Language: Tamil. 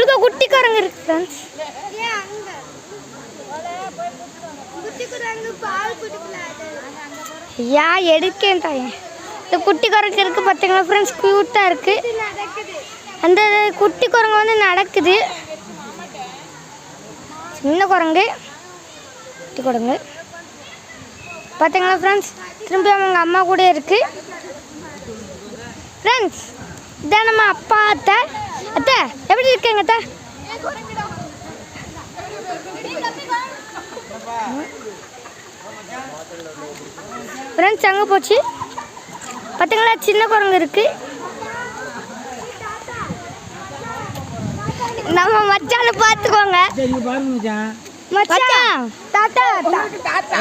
இங்க குட்டி குரங்கு இருக்கு फ्रेंड्स. யா எடுக்கேன் தாயே. இந்த குட்டி குரங்கு இருக்கு பாத்தீங்களா फ्रेंड्स, கியூட்டா இருக்கு. அந்த குட்டி குரங்கு வந்து நடக்குது. சின்ன குரங்கு, குட்டி குரங்கு பாத்தீங்களா फ्रेंड्स, திரும்பி அவங்க அம்மா கூட இருக்கு. फ्रेंड्स, இதான் நம்ம அப்பா அத்தை. அத்தை எப்படி இருக்கீங்க அத்தை? ஃப்ரெண்ட்ஸ் அங்கே போச்சு பார்த்தீங்களா, சின்ன குரங்கு இருக்கு. நம்ம மச்சான பார்த்துக்கோங்க. மச்சான் தாத்தா தாத்தா.